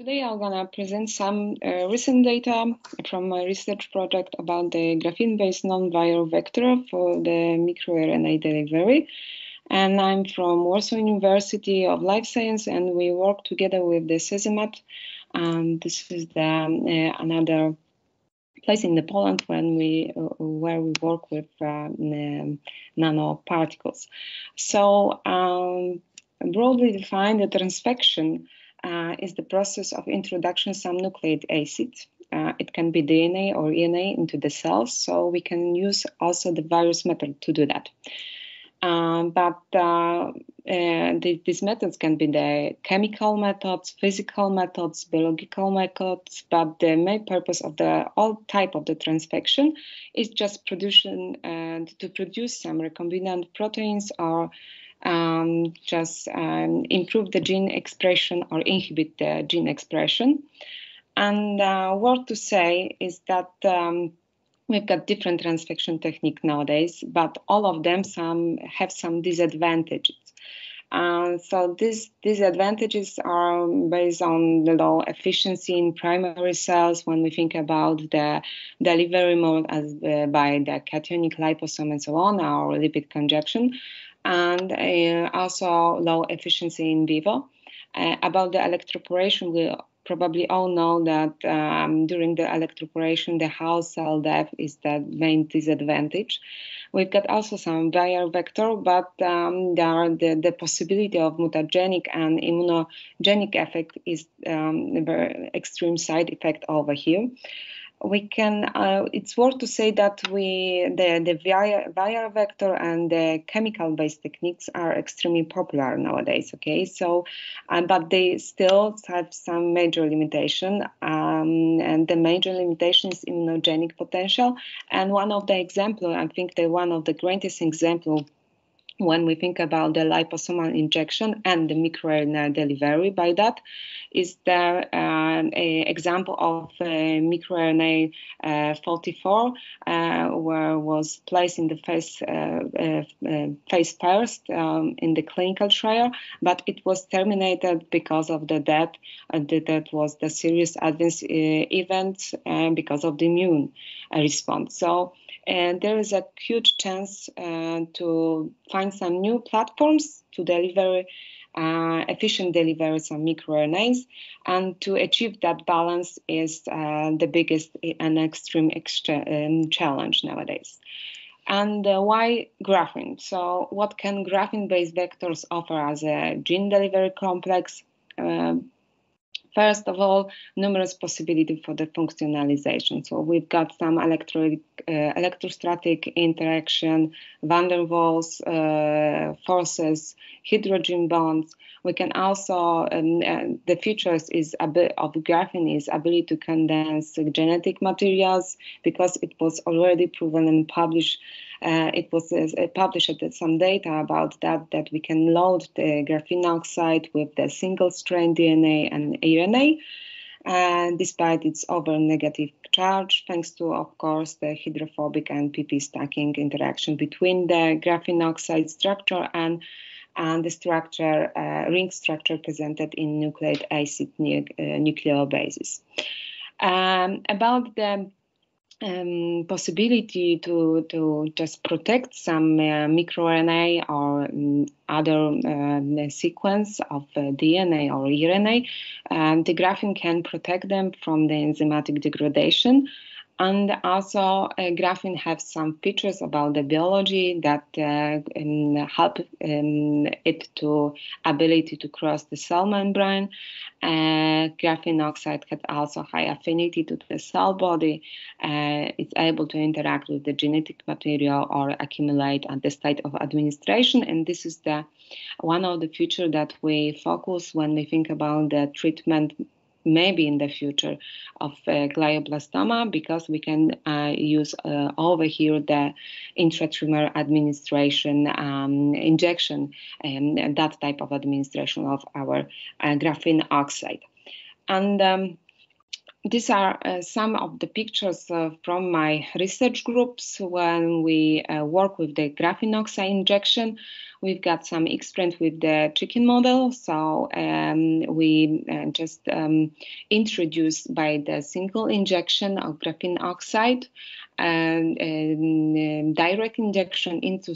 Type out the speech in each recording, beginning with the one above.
Today I'm going to present some recent data from my research project about the graphene-based non-viral vector for the microRNA delivery. And I'm from Warsaw University of Life Science, and we work together with the CESIMAT. This is another place in Poland where we work with nanoparticles. So broadly defined, the transfection is the process of introduction of some nucleic acid. It can be DNA or RNA into the cells, so we can use also the various methods to do that. These methods can be the chemical methods, physical methods, biological methods, but the main purpose of all type of the transfection is just to produce some recombinant proteins or just improve the gene expression or inhibit the gene expression. And what to say is that we've got different transfection techniques nowadays, but all of them have some disadvantages. So these disadvantages are based on the low efficiency in primary cells when we think about the delivery mode as by the cationic liposome and so on, or lipid conjugation, and also low efficiency in vivo. About the electroporation, we probably all know that during the electroporation, the whole cell death is the main disadvantage. We've got also some viral vector, but the possibility of mutagenic and immunogenic effect is a very extreme side effect over here. We can. It's worth to say that the viral vector and the chemical-based techniques are extremely popular nowadays. Okay, so but they still have some major limitation, and the major limitation is immunogenic potential. And one of the examples, I think, one of the greatest example when we think about the liposomal injection and the microRNA delivery by that, is the example of microRNA 44, where was placed in the phase first in the clinical trial, but it was terminated because of the death. That was the serious adverse event because of the immune response. So. And there is a huge chance to find some new platforms to deliver efficient delivery of microRNAs, and to achieve that balance is the biggest and extreme challenge nowadays. And why graphene? So what can graphene-based vectors offer as a gene delivery complex? First of all, numerous possibilities for the functionalization. So we've got some electrostatic interaction, van der Waals forces, hydrogen bonds. We can also, the features of graphene is ability to condense genetic materials, because it was already proven and published. It was published some data about that we can load the graphene oxide with the single-strand DNA and RNA, despite its over negative charge, thanks to, of course, the hydrophobic and pp stacking interaction between the graphene oxide structure and the structure, ring structure presented in nucleic acid nucleobases. About the possibility to just protect some microRNA or other sequence of DNA or RNA, the graphene can protect them from the enzymatic degradation. And also, graphene has some features about the biology that help it to ability to cross the cell membrane. Graphene oxide has also high affinity to the cell body. It's able to interact with the genetic material or accumulate at the site of administration. And this is one of the features that we focus when we think about the treatment, maybe in the future, of glioblastoma, because we can use over here the intratumoral administration, injection, and that type of administration of our graphene oxide. And these are some of the pictures from my research groups when we work with the graphene oxide injection. we've got some experiment with the chicken model. So we just introduced by the single injection of graphene oxide and direct injection into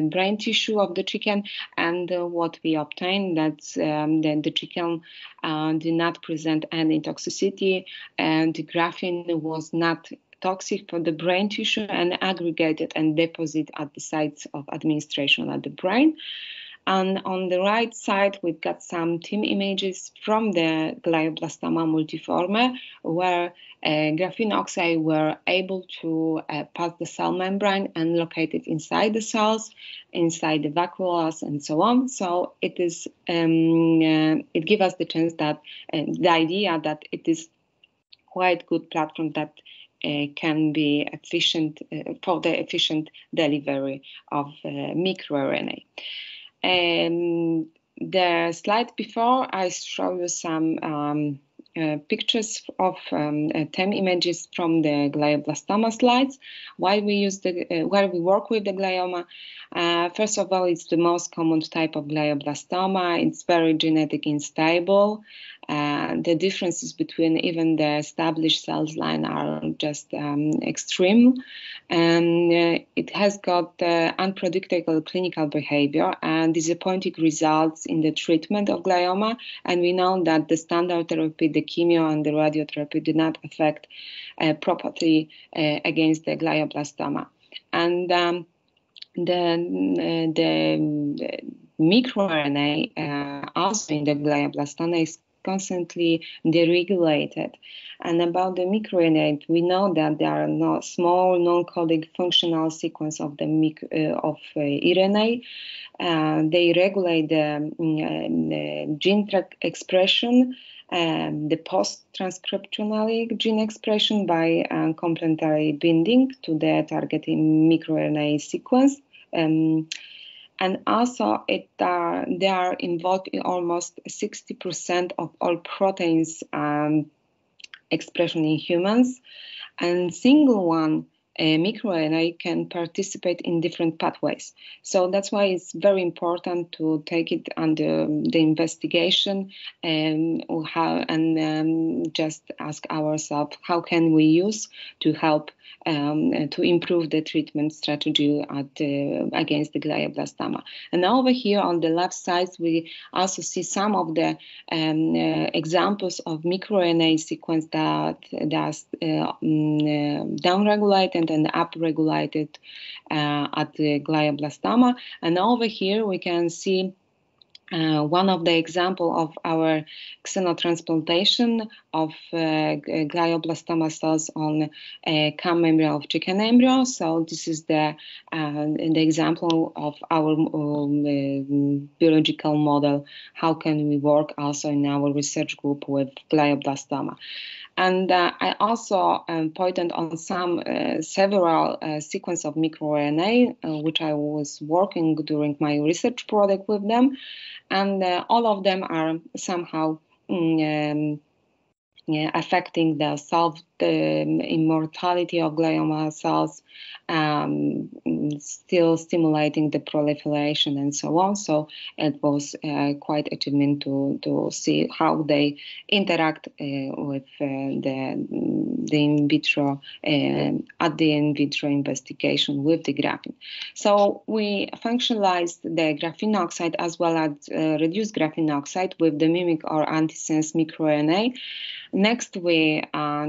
brain tissue of the chicken, and what we obtained that the chicken did not present any toxicity, and the graphene was not toxic for the brain tissue and aggregated and deposit at the sites of administration at the brain. And on the right side, we've got some TIM images from the glioblastoma multiforme, where graphene oxide were able to pass the cell membrane and locate it inside the cells, inside the vacuoles, and so on. So it is it gives us the chance that the idea that it is quite good platform that can be efficient for the efficient delivery of microRNA. The slide before, I show you some pictures of 10 images from the glioblastoma slides. Why we use where we work with the glioma. First of all, it's the most common type of glioblastoma. It's very genetic unstable. The differences between even the established cells line are just extreme. And it has got unpredictable clinical behavior and disappointing results in the treatment of glioma. And we know that the standard therapy, the chemo and the radiotherapy, did not affect properly against the glioblastoma. And the microRNA also in the glioblastoma is constantly deregulated. And about the microRNA, we know that there are no small non-coding functional sequence of the RNA. They regulate the gene expression, the post-transcriptional gene expression by complementary binding to the targeting microRNA sequence. And also, they are involved in almost 60% of all proteins expression in humans. And single one microRNA can participate in different pathways. So that's why it's very important to take it under the investigation and just ask ourselves, how can we use to help to improve the treatment strategy against the glioblastoma. And over here on the left side, we also see some of the examples of microRNA sequence that downregulated and upregulated at the glioblastoma. And over here we can see one of the example of our xenotransplantation of glioblastoma cells on CAM embryo of chicken embryo. So this is the example of our biological model. How can we work also in our research group with glioblastoma? And I also pointed on several sequence of microRNA, which I was working during my research project with them. And all of them are somehow affecting the immortality of glioma cells, still stimulating the proliferation and so on. So it was quite achievement to see how they interact with the in vitro at the in vitro investigation with the graphene. So we functionalized the graphene oxide as well as reduced graphene oxide with the mimic or antisense microRNA. Next, we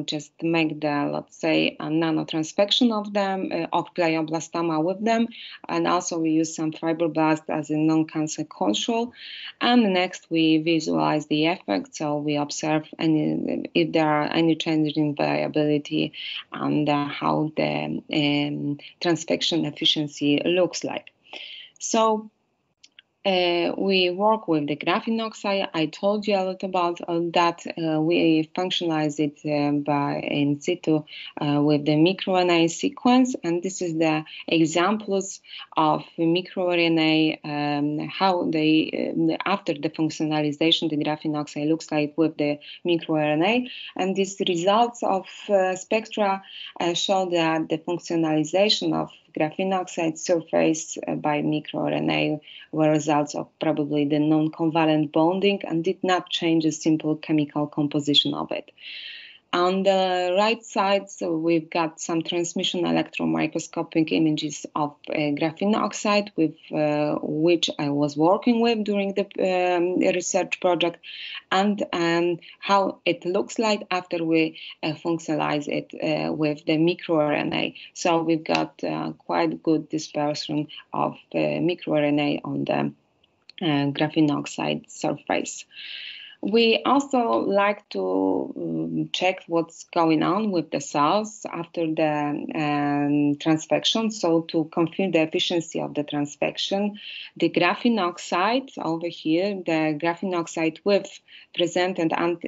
just make the, let's say, a nanotransfection of them, of glioblastoma with them, and also we use some fibroblast as a non-cancer control. And next, we visualize the effect, so we observe if there are any changes in variability and how the transfection efficiency looks like. So we work with the graphene oxide. I told you a lot about that. We functionalize it by in situ with the microRNA sequence, and this is the examples of microRNA, how they after the functionalization the graphene oxide looks like with the microRNA, and these results of spectra show that the functionalization of graphene oxide surface by microRNA were results of probably the non-covalent bonding and did not change the simple chemical composition of it. On the right side, so we've got some transmission electron microscopic images of graphene oxide, with which I was working with during the research project, and how it looks like after we functionalize it with the microRNA. So we've got quite good dispersion of microRNA on the graphene oxide surface. We also like to check what's going on with the cells after the transfection. So to confirm the efficiency of the transfection, the graphene oxide over here, the graphene oxide with presented some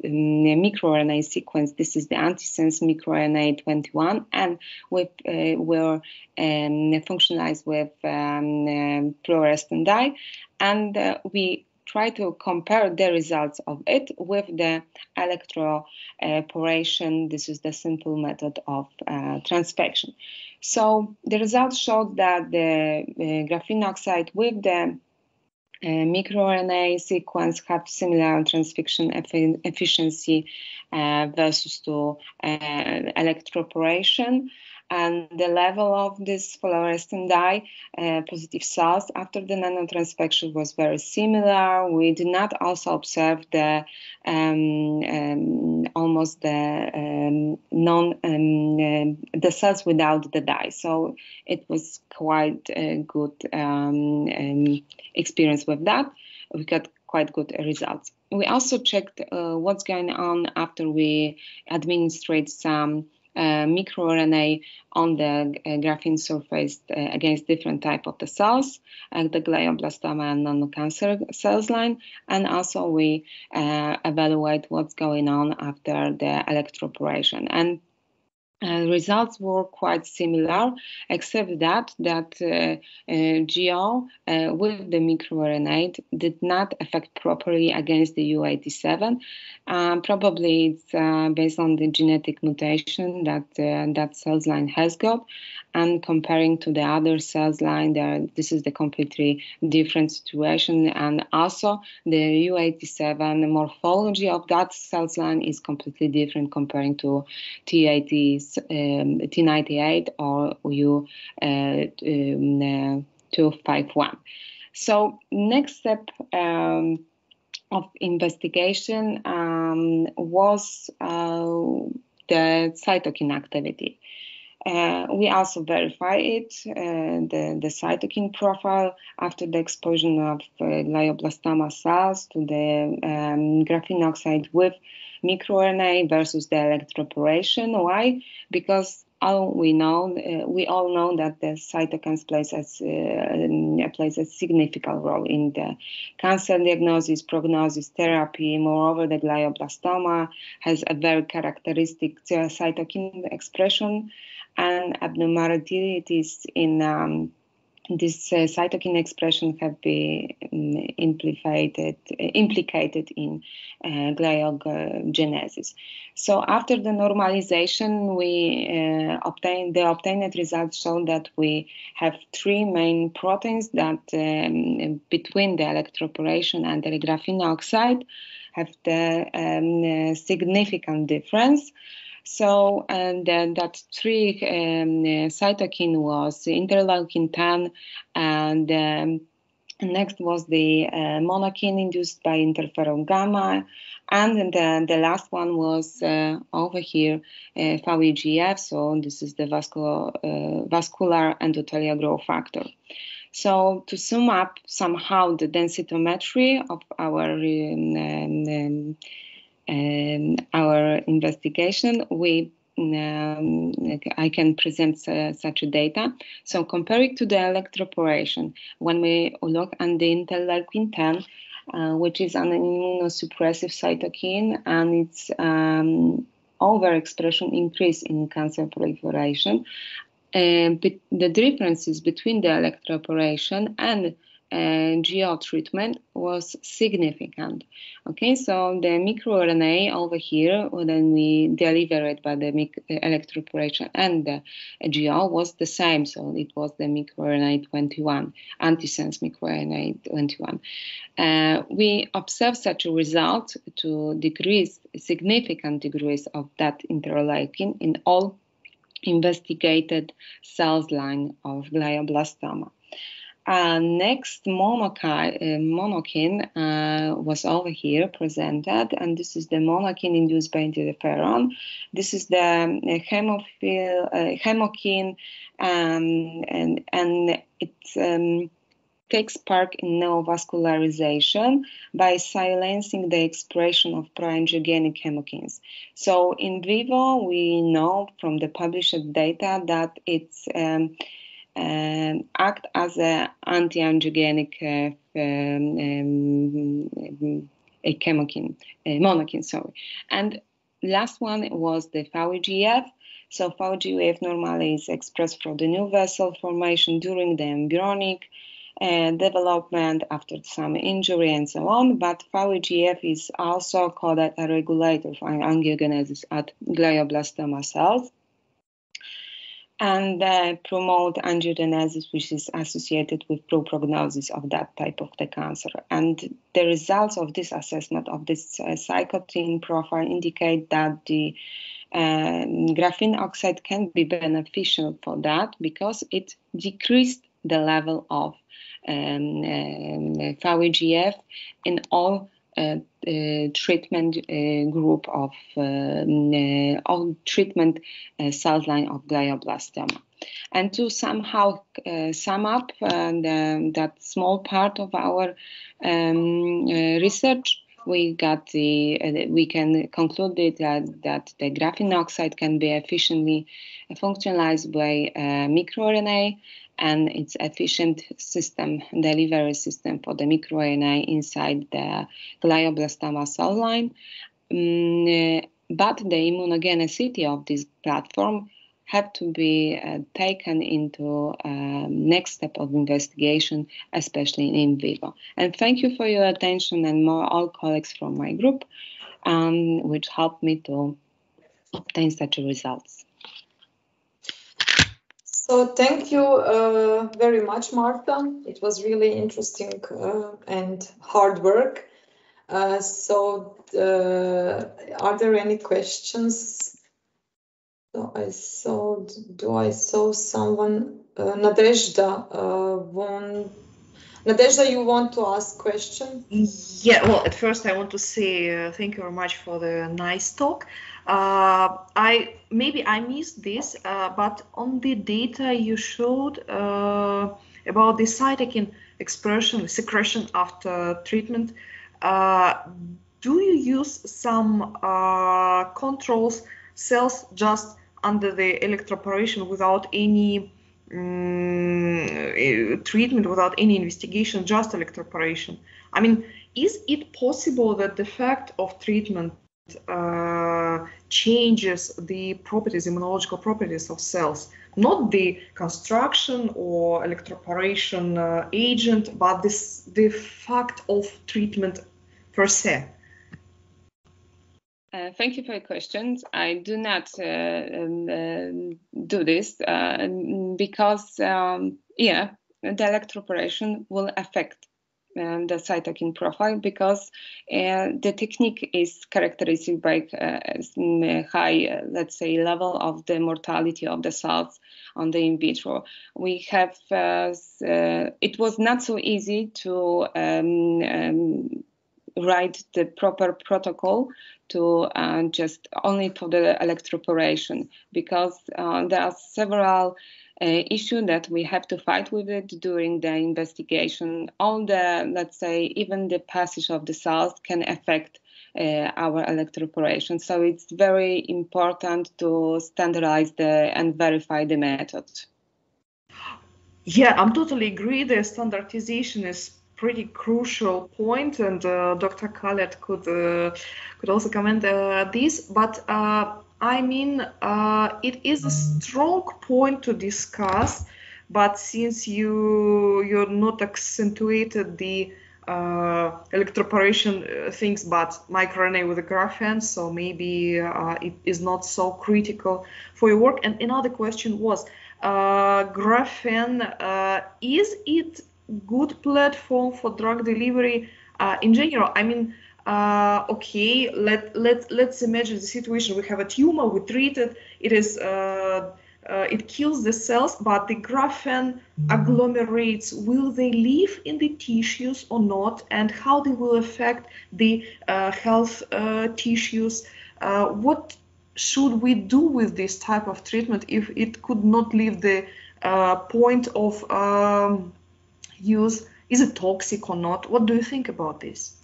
microRNA sequence. This is the antisense microRNA 21, and we're functionalized with fluorescent dye. And we try to compare the results of it with the electroporation. This is the simple method of transfection. So the results showed that the graphene oxide with the microRNA sequence have similar transfection efficiency versus to electroporation. And the level of this fluorescent dye positive cells after the nanotransfection was very similar. We did not also observe the almost the the cells without the dye. So it was quite a good experience with that. We got quite good results. We also checked what's going on after we administrate some microRNA on the graphene surface against different type of the cells, the glioblastoma and non-cancer cells line, and also we evaluate what's going on after the electroporation. And results were quite similar, except that GO with the microRNA did not affect properly against the U87. Probably it's based on the genetic mutation that that cells line has got, and comparing to the other cells line, this is the completely different situation. And also the U87 morphology of that cells line is completely different comparing to T98 or U251. So next step of investigation was the cytokine activity. We also verify it, the cytokine profile after the exposure of glioblastoma cells to the graphene oxide with microRNA versus the electroporation. Why? Because we all know that the cytokines plays a significant role in the cancer diagnosis, prognosis, therapy. Moreover, the glioblastoma has a very characteristic cytokine expression, and abnormalities in this cytokine expression have been implicated in gliogenesis. So after the normalization, the obtained results show that we have three main proteins that between the electroporation and the graphene oxide have the significant difference. So, and then that three cytokine was interleukin 10, and next was the monokine induced by interferon gamma, and then the last one was over here, VEGF. So this is the vascular endothelial growth factor. So to sum up somehow the densitometry of our investigation, I can present such a data. So comparing to the electroporation, when we look at the interleukin 10, which is an immunosuppressive cytokine, and its overexpression increase in cancer proliferation, the differences between the electroporation and GO treatment was significant. Okay, so the microRNA over here, then we deliver it by the electroporation, and the GO was the same, so it was the microRNA 21, antisense microRNA 21. We observed such a result to decrease significant degrees of that interleukin in all investigated cells line of glioblastoma. Next monokin was over here presented, and this is the monokin induced by interferon. This is the hemokin, and it takes part in neovascularization by silencing the expression of pro-angiogenic chemokines. So in vivo, we know from the published data that it's act as an anti-angiogenic monokin, sorry. And last one was the VEGF. So VEGF normally is expressed for the new vessel formation during the embryonic development after some injury and so on, but VEGF is also called a regulator for angiogenesis at glioblastoma cells, and promote angiogenesis, which is associated with poor prognosis of that type of the cancer. And the results of this assessment of this cytokine profile indicate that the graphene oxide can be beneficial for that because it decreased the level of VEGF in all treatment group of all treatment cell line of glioblastoma. And to somehow sum up that small part of our research, we can conclude that the graphene oxide can be efficiently functionalized by microRNA, and it's efficient system, delivery system for the microRNA inside the glioblastoma cell line. But the immunogenicity of this platform have to be taken into next step of investigation, especially in vivo. And thank you for your attention, and all colleagues from my group, which helped me to obtain such results. So thank you very much, Marta. It was really interesting and hard work. Are there any questions? Do I saw someone? Nadezhda, Nadezhda, you want to ask question? Yeah, well, at first I want to say thank you very much for the nice talk. Maybe I missed this, but on the data you showed about the cytokine secretion after treatment, do you use some controls cells just under the electroporation without any treatment, without any investigation, just electroporation? I mean, is it possible that the fact of treatment changes the properties, immunological properties of cells, not the construction or electroporation agent, but the fact of treatment per se? Thank you for your questions. I do not do this because, the electroporation will affect the cytokine profile because the technique is characterized by high, let's say, level of the mortality of the cells on the in vitro. We have, it was not so easy to write the proper protocol to just only for the electroporation, because there are several issues that we have to fight with it during the investigation. All the, let's say, even the passage of the cells can affect our electroporation. So it's very important to standardize and verify the method. Yeah, I'm totally agree. The standardization is pretty crucial point, and Dr. Khaled could also comment this. But I mean, it is a strong point to discuss but since you're not accentuated the electroporation things, but microRNA with a graphene, so maybe it is not so critical for your work. And another question was, graphene, is it good platform for drug delivery in general? I mean, okay, let's imagine the situation. We have a tumor, we treat it, it is it kills the cells, but the graphene agglomerates, will they live in the tissues or not, and how they will affect the health tissues? What should we do with this type of treatment if it could not leave the point of use? Is it toxic or not? What do you think about this?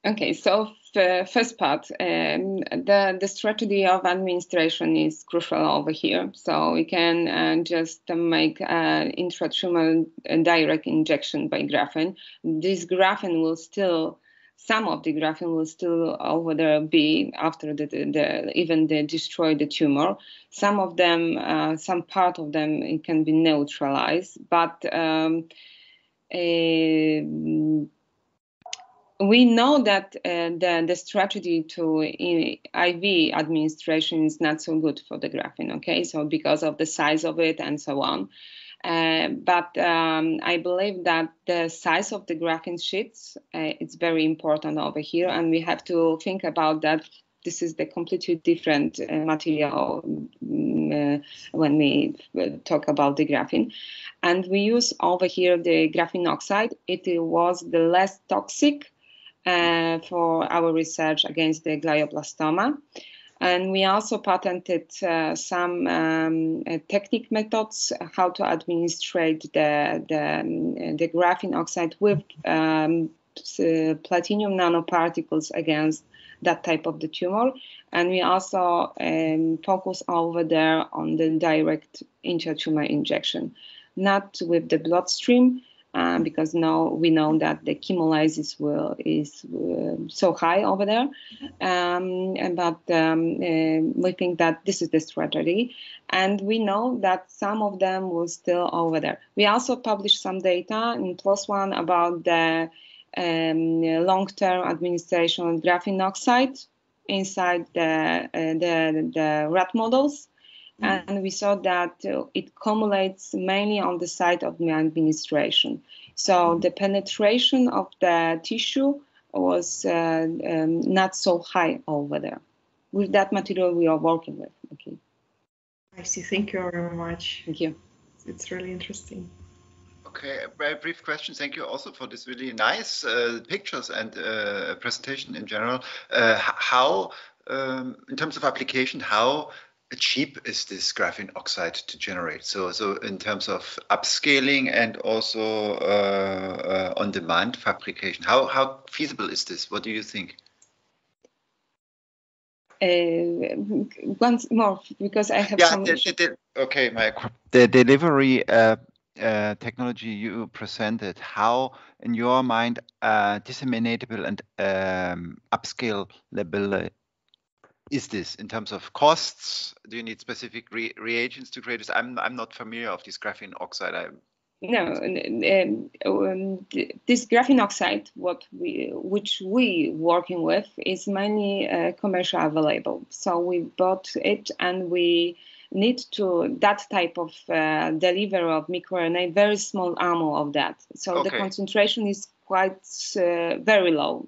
Okay, so first part, the strategy of administration is crucial over here. So we can just make intratumoral direct injection by graphene. This graphene will still, some of the graphene will still over there be after even they destroy the tumor. Some of them, some part of them, it can be neutralized, but we know that the strategy to IV administration is not so good for the graphene, okay? So because of the size of it and so on. But I believe that the size of the graphene sheets is very important over here, and we have to think about that. This is the completely different material when we talk about the graphene. And we use over here the graphene oxide. It was the less toxic for our research against the glioblastoma. And we also patented some technique methods how to administrate the graphene oxide with platinum nanoparticles against that type of the tumor. And we also focus over there on the direct intratumor injection, not with the bloodstream, because now we know that the chemolysis is so high over there. But we think that this is the strategy. And we know that some of them will still over there. We also published some data in PLOS ONE about the long-term administration of graphene oxide inside the rat models. And we saw that it accumulates mainly on the site of the administration. So the penetration of the tissue was not so high over there. With that material we are working with. Okay. I see. Thank you very much. Thank you. It's really interesting. Okay, a very brief question. Thank you also for this really nice pictures and presentation in general. How, in terms of application, how cheap is this graphene oxide to generate? So in terms of upscaling and also on-demand fabrication, how feasible is this? What do you think? Once more, because I have some okay, the delivery technology you presented, how in your mind disseminatable and upscalable is this in terms of costs? Do you need specific reagents to create this? I'm not familiar of this graphene oxide. No, this graphene oxide, which we working with, is mainly commercially available. So we bought it, and we need to that type of delivery of microRNA, very small amount of that. So the concentration is quite very low.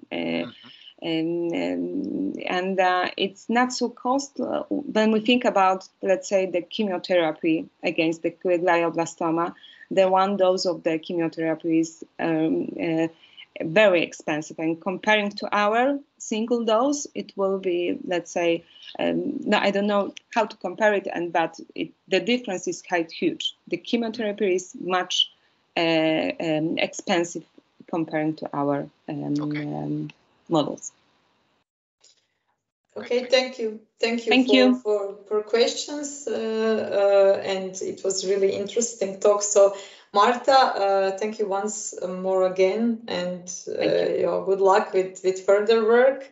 And it's not so costly when we think about, let's say, the chemotherapy against the glioblastoma. The one dose of the chemotherapy is very expensive, and comparing to our single dose, it will be, let's say, no, I don't know how to compare it, but the difference is quite huge. The chemotherapy is much expensive comparing to our models. Okay, thank you. Thank you for questions, and it was really interesting talk. So, Marta, thank you once more again, and good luck with further work.